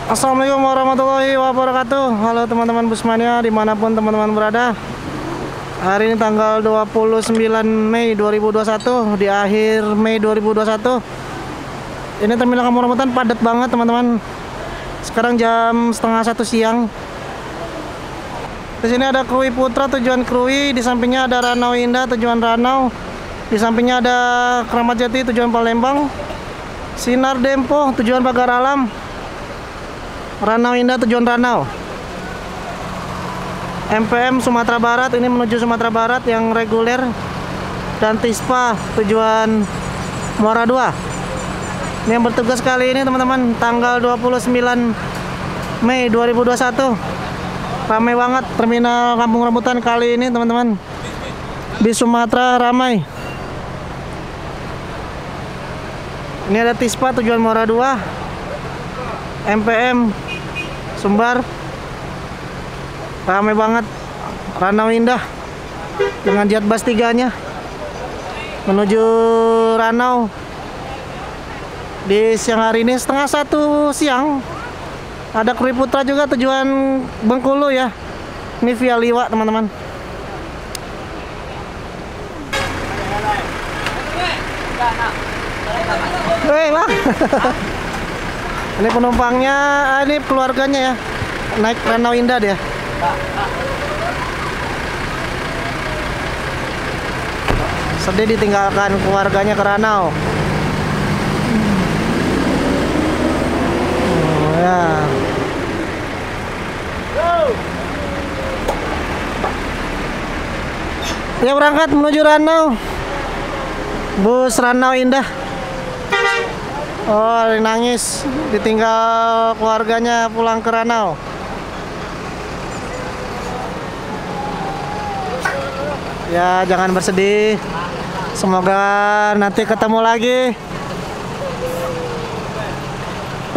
Assalamualaikum warahmatullahi wabarakatuh. Halo teman-teman Busmania dimanapun teman-teman berada. Hari ini tanggal 29 Mei 2021, di akhir Mei 2021. Ini terminal Kampung Rambutan padat banget teman-teman. Sekarang jam setengah 1 siang. Di sini ada Krui Putra tujuan Krui, di sampingnya ada Ranau Indah tujuan Ranau, di sampingnya ada Keramat Jati tujuan Palembang, Sinar Dempo tujuan Pagar Alam, Ranau Indah tujuan Ranau. MPM Sumatera Barat ini menuju Sumatera Barat yang reguler, dan Tispa tujuan Muara II. Ini yang bertugas kali ini teman-teman, tanggal 29 Mei 2021. Ramai banget terminal Kampung Rambutan kali ini teman-teman. Di Sumatera ramai. Ini ada Tispa tujuan Muara II, MPM Sumbar, ramai banget. Ranau Indah dengan jet bus 3-nya menuju Ranau di siang hari ini setengah 1 siang. Ada Krui Putra juga tujuan Bengkulu ya. Ini via Liwa teman-teman. Bang. Ini penumpangnya, ini keluarganya ya, naik Ranau Indah dia. Sedih ditinggalkan keluarganya ke Ranau. Oh ya. Ya, berangkat menuju Ranau. Bus Ranau Indah. Oh, nangis ditinggal keluarganya pulang ke Ranau. Ya, jangan bersedih. Semoga nanti ketemu lagi.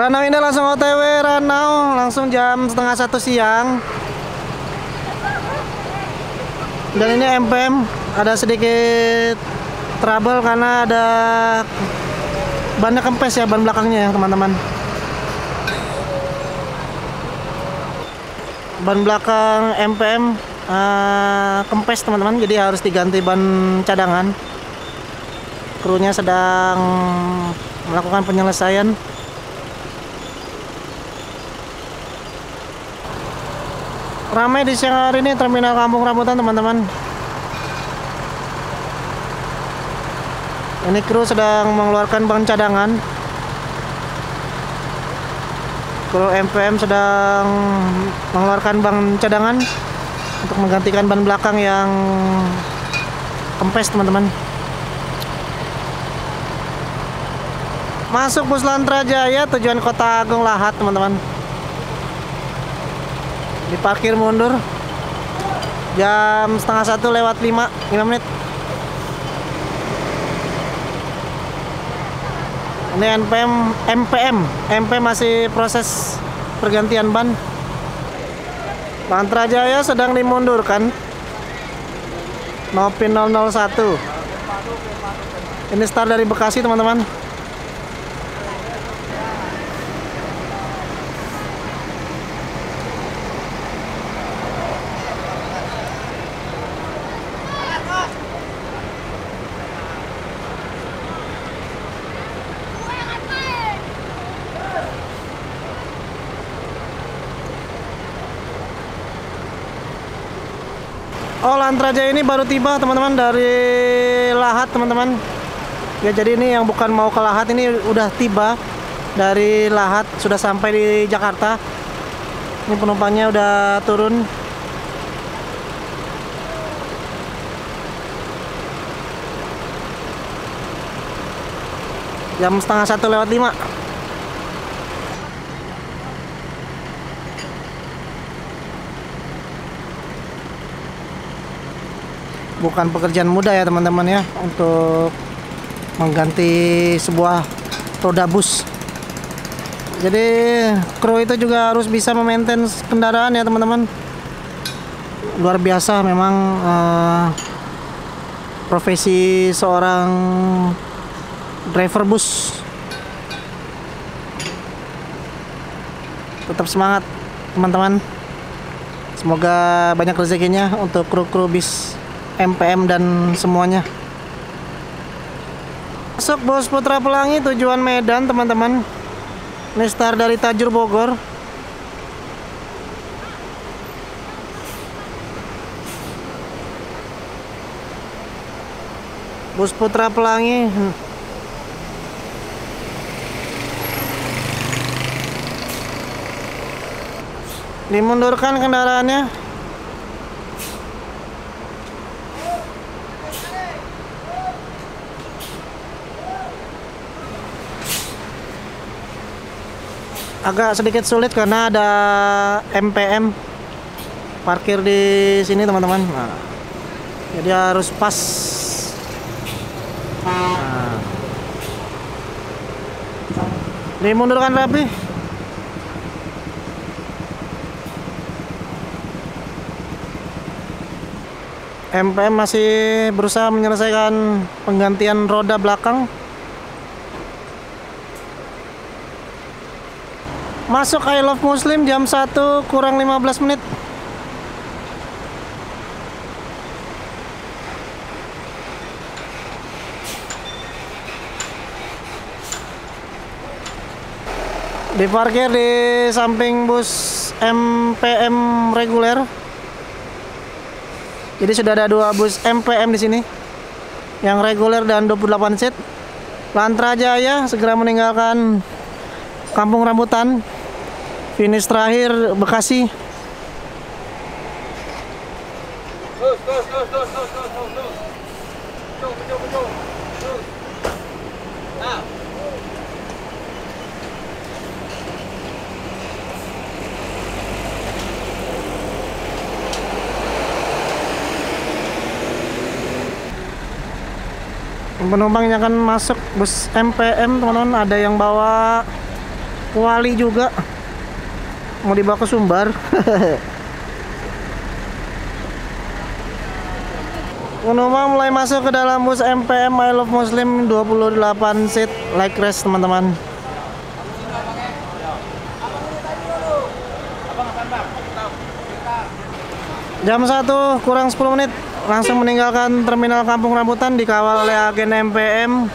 Ranau Indah langsung OTW Ranau, langsung jam setengah 1 siang. Dan ini MPM ada sedikit trouble karena ada bannya kempes ya, ban belakangnya ya teman-teman. Ban belakang MPM kempes teman-teman, jadi harus diganti ban cadangan. Krunya sedang melakukan penyelesaian. Ramai di siang hari ini terminal Kampung Rambutan teman-teman. Ini kru sedang mengeluarkan ban cadangan. Kru MPM sedang mengeluarkan ban cadangan untuk menggantikan ban belakang yang kempes teman-teman. Masuk bus Lantrajaya tujuan Kota Agung Lahat teman-teman. Diparkir mundur jam setengah 1 lewat 5 menit. Ini MPM masih proses pergantian ban. Lantrajaya sedang dimundurkan. Nopin 001. Ini start dari Bekasi teman-teman. Oh, Lantrajaya ini baru tiba teman-teman dari Lahat teman-teman. Ya, jadi ini yang bukan mau ke Lahat ini udah tiba dari Lahat, sudah sampai di Jakarta. Ini penumpangnya udah turun. Jam setengah 1 lewat 5. Bukan pekerjaan mudah ya teman-teman ya, untuk mengganti sebuah roda bus. Jadi kru itu juga harus bisa memaintain kendaraan ya teman-teman. Luar biasa memang profesi seorang driver bus. Tetap semangat teman-teman. Semoga banyak rezekinya untuk kru-kru bis MPM dan semuanya. Masuk Bus Putra Pelangi tujuan Medan teman-teman. Ini start dari Tajur Bogor. Bus Putra Pelangi. Dimundurkan kendaraannya. Agak sedikit sulit karena ada MPM parkir di sini teman-teman. Nah, jadi harus pas. Nah, dimundurkan rapi. MPM masih berusaha menyelesaikan penggantian roda belakang. Masuk I Love Muslim jam 1 kurang 15 menit. Diparkir di samping bus MPM reguler. Jadi sudah ada 2 bus MPM di sini. Yang reguler dan 28 seat. Lantra Jaya segera meninggalkan Kampung Rambutan. Finish terakhir Bekasi. Penumpangnya akan masuk bus MPM teman-teman. Ada yang bawa kuali juga, mau dibawa ke Sumbar. Penumpang mulai masuk ke dalam bus MPM I Love Muslim 28 seat like rest teman-teman. Jam 1 kurang 10 menit langsung meninggalkan terminal Kampung Rambutan dikawal oleh agen MPM.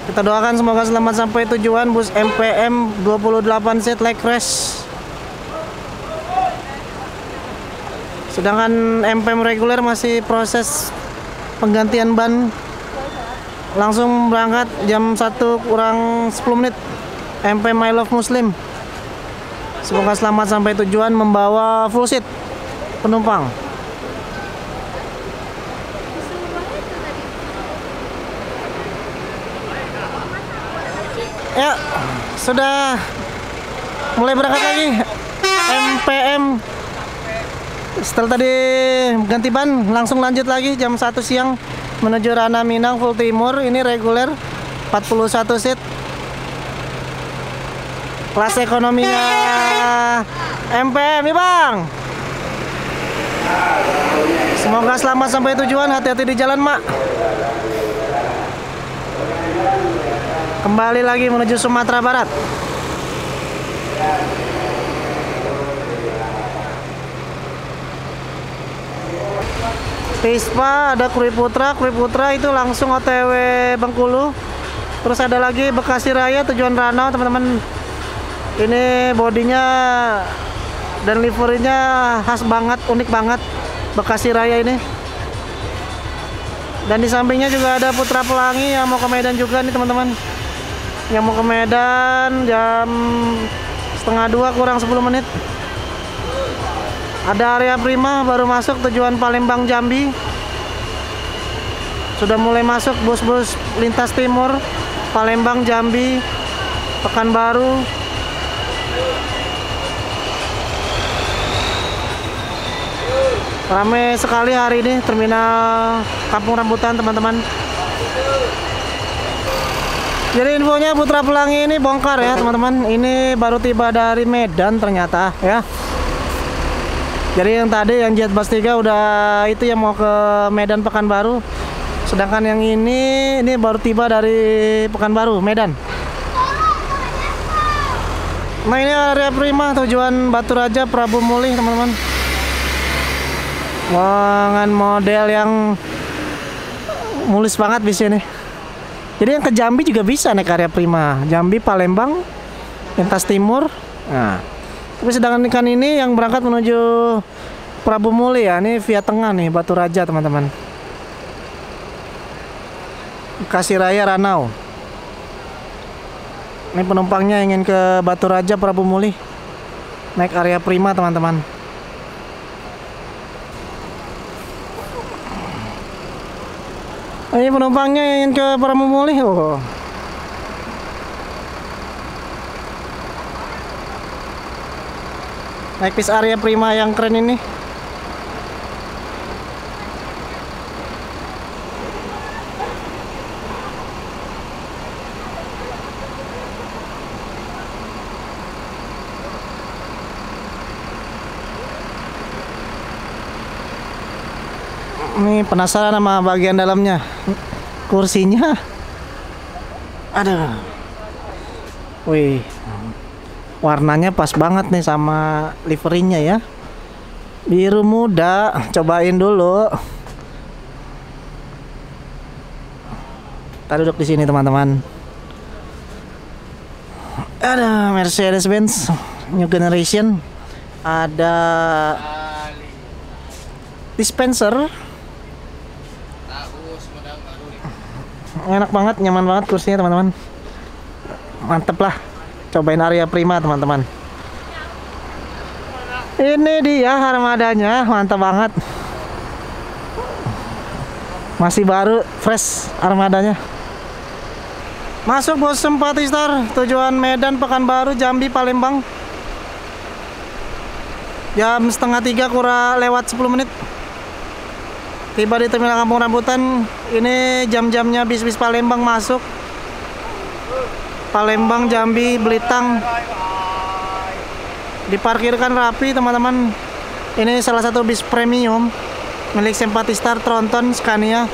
Kita doakan semoga selamat sampai tujuan bus MPM 28 seat like rest. Sedangkan MPM reguler masih proses penggantian ban. Langsung berangkat jam 1 kurang 10 menit MPM I Love Muslim. Semoga selamat sampai tujuan membawa full seat penumpang. Ya, sudah mulai berangkat lagi MPM. Setelah tadi ganti ban, langsung lanjut lagi jam 1 siang menuju Rana Minang full timur. Ini reguler 41 seat. Kelas ekonominya MPM nih bang. Semoga selamat sampai tujuan, hati-hati di jalan mak. Kembali lagi menuju Sumatera Barat. Pispa, ada Krui Putra itu langsung OTW Bengkulu. Terus ada lagi Bekasi Raya tujuan Ranau teman-teman. Ini bodinya dan liverinya khas banget, unik banget Bekasi Raya ini. Dan di sampingnya juga ada Putra Pelangi yang mau ke Medan juga nih teman-teman. Yang mau ke Medan jam setengah 2 kurang 10 menit. Ada area Prima baru masuk tujuan Palembang Jambi. Sudah mulai masuk bus-bus lintas timur Palembang Jambi Pekanbaru. Ramai sekali hari ini terminal Kampung Rambutan teman-teman. Jadi infonya Putra Pelangi ini bongkar ya teman-teman. Ini baru tiba dari Medan ternyata ya. Jadi yang tadi yang Jet Bus 3 udah itu yang mau ke Medan Pekanbaru. Sedangkan yang ini baru tiba dari Pekanbaru Medan. Nah ini area prima tujuan Batu Raja Prabu Muli teman-teman. Wah, model yang mulus banget bis ini. Jadi yang ke Jambi juga bisa naik area prima. Jambi, Palembang, lintas timur. Nah, tapi sedangkan ikan ini yang berangkat menuju Prabu Muli ya, ini via tengah nih Batu Raja teman-teman. Bekasi Raya Ranau. Ini penumpangnya ingin ke Batu Raja Prabu Muli, naik area prima teman-teman. Ini penumpangnya ingin ke Prabu Muli. Oh. Naik bis area prima yang keren ini. Ini penasaran sama bagian dalamnya, kursinya. Aduh, wih, warnanya pas banget nih sama liverinya ya, biru muda. Cobain dulu. Kita duduk di sini teman-teman. Ada Mercedes-Benz New Generation, ada dispenser. Enak banget, nyaman banget kursinya teman-teman. Mantep lah. Cobain area prima teman-teman. Ini dia armadanya, mantap banget. Masih baru, fresh armadanya. Masuk bos Simpatistar, tujuan Medan, Pekanbaru, Jambi, Palembang. Jam setengah 3 kurang lewat 10 menit. Tiba di Terminal Kampung Rambutan. Ini jam-jamnya bis-bis Palembang masuk. Palembang, Jambi, Belitang. Diparkirkan rapi teman-teman. Ini salah satu bis premium milik Simpatistar, Tronton, Scania.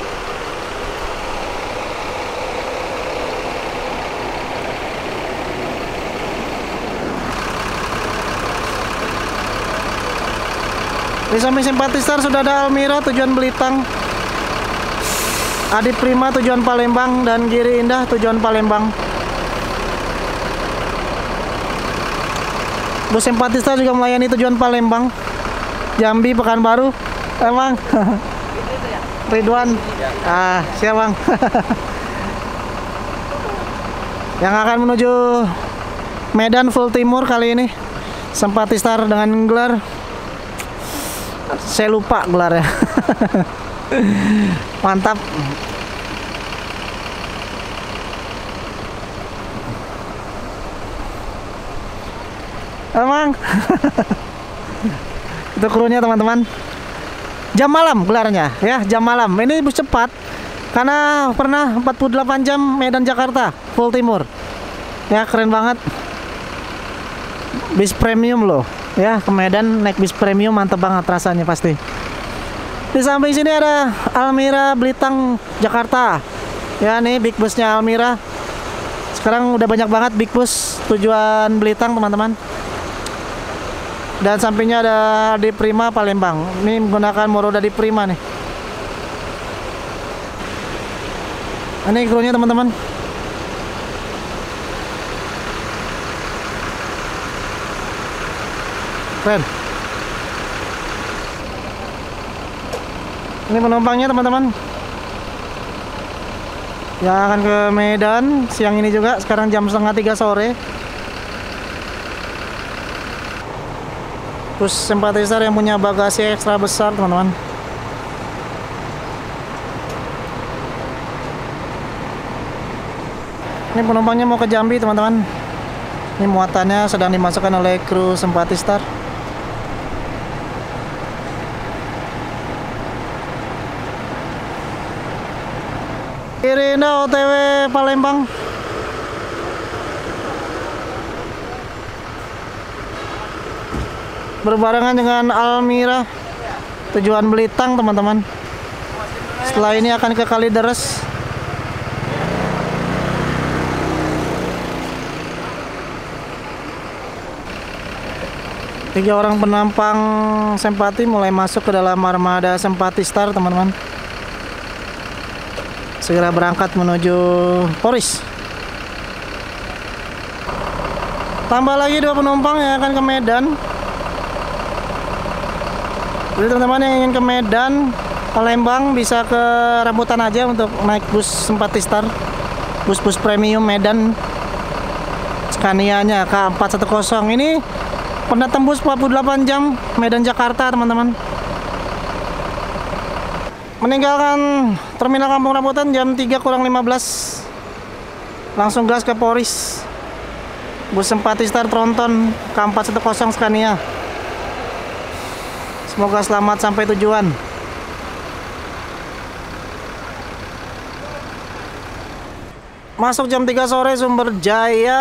Di samping Simpatistar sudah ada Almira tujuan Belitang, Adi Prima tujuan Palembang, dan Giri Indah tujuan Palembang. Bus Simpatistar juga melayani tujuan Palembang, Jambi, Pekanbaru. Emang Ridwan. Ah, siap bang. Yang akan menuju Medan full timur kali ini Simpatistar dengan gelar, saya lupa gelarnya. Mantap. Emang. Itu krunya teman-teman. Jam malam gelarnya ya, jam malam. Ini bus cepat karena pernah 48 jam Medan Jakarta full timur. Ya, keren banget. Bis premium loh. Ya, ke Medan naik bis premium mantep banget rasanya pasti. Di samping sini ada Almira Belitang Jakarta. Ya, nih big busnya Almira. Sekarang udah banyak banget big bus tujuan Belitang teman-teman. Dan sampingnya ada Adi Prima Palembang. Ini menggunakan Moroda Adi Prima nih. Ini krunya teman-teman. Keren. Ini penumpangnya teman-teman, yang akan ke Medan siang ini juga. Sekarang jam setengah 3 sore. Bus Simpatistar yang punya bagasi ekstra besar teman-teman. Ini penumpangnya mau ke Jambi teman-teman. Ini muatannya sedang dimasukkan oleh kru Simpatistar. Irina OTW Palembang. Berbarengan dengan Almira tujuan Belitang teman-teman. Setelah ini akan ke Kalideres. Tiga orang penumpang Sempati mulai masuk ke dalam armada Sempati Star, teman-teman. Segera berangkat menuju Poris. Tambah lagi 2 penumpang yang akan ke Medan. Jadi teman-teman yang ingin ke Medan, Palembang bisa ke Rambutan aja untuk naik bus Sempati Star. Bus-bus premium Medan. Scania-nya K410. Ini pernah tembus 48 jam Medan Jakarta, teman-teman. Meninggalkan terminal Kampung Rambutan jam 3:15. Langsung gas ke Poris. Bus Sempati Star Tronton K410 Scania. Semoga selamat sampai tujuan. Masuk jam 3 sore Sumber Jaya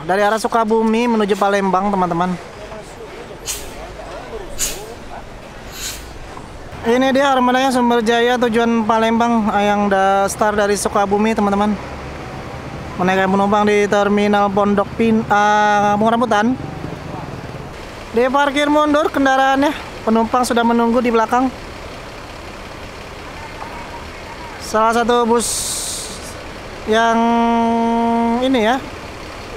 dari arah Sukabumi menuju Palembang, teman-teman. Ini dia armadanya Sumber Jaya tujuan Palembang yang start dari Sukabumi, teman-teman. Menaikkan penumpang di terminal Kampung Rambutan. Diparkir mundur kendaraannya. Penumpang sudah menunggu di belakang. Salah satu bus yang ini ya,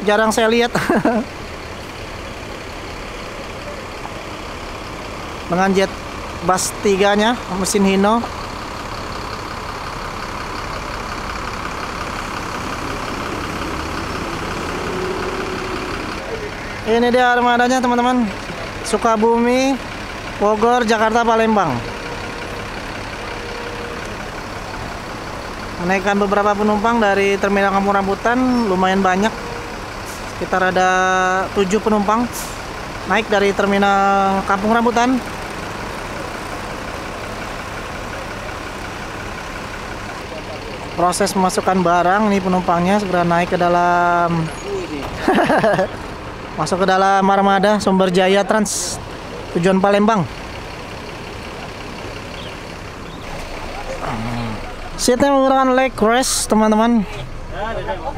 jarang saya lihat. Dengan jet bus 3-nya, mesin Hino. Ini dia armadanya, teman-teman. Sukabumi, Bogor, Jakarta, Palembang. Menaikkan beberapa penumpang dari terminal Kampung Rambutan, lumayan banyak. Sekitar ada 7 penumpang naik dari terminal Kampung Rambutan. Proses memasukkan barang, ini penumpangnya segera naik ke dalam masuk ke dalam armada Sumber Jaya Trans tujuan Palembang. Seatnya menggunakan leg rest, teman-teman.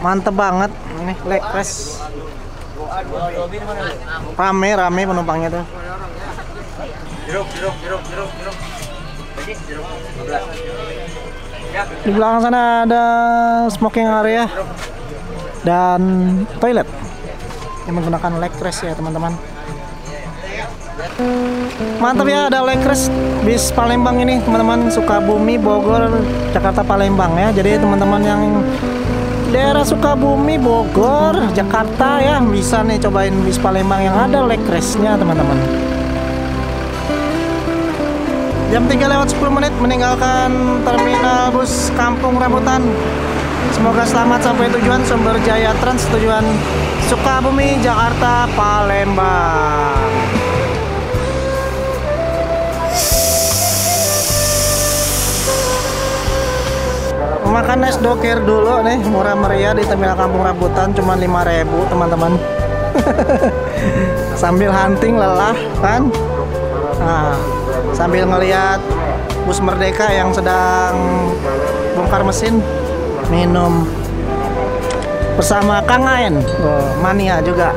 Mantep banget ini leg rest. Rame penumpangnya tuh. Di belakang sana ada smoking area dan toilet yang menggunakan leg rest ya, teman-teman. Mantap ya, ada leg rest bis Palembang ini, teman-teman. Sukabumi, Bogor, Jakarta, Palembang ya. Jadi teman-teman yang daerah Sukabumi, Bogor, Jakarta ya, bisa nih cobain bis Palembang yang ada leg restnya, teman-teman. Jam 3:10 meninggalkan terminal bus Kampung Rambutan. Semoga selamat sampai tujuan Sumber Jaya Trans tujuan Sukabumi, Jakarta, Palembang. Makan es doker dulu nih, murah meriah di terminal Kampung Rambutan, cuma 5.000, teman-teman. Sambil hunting lelah kan. Nah, sambil ngelihat bus Merdeka yang sedang bongkar mesin, minum bersama Kang Aen, mania juga.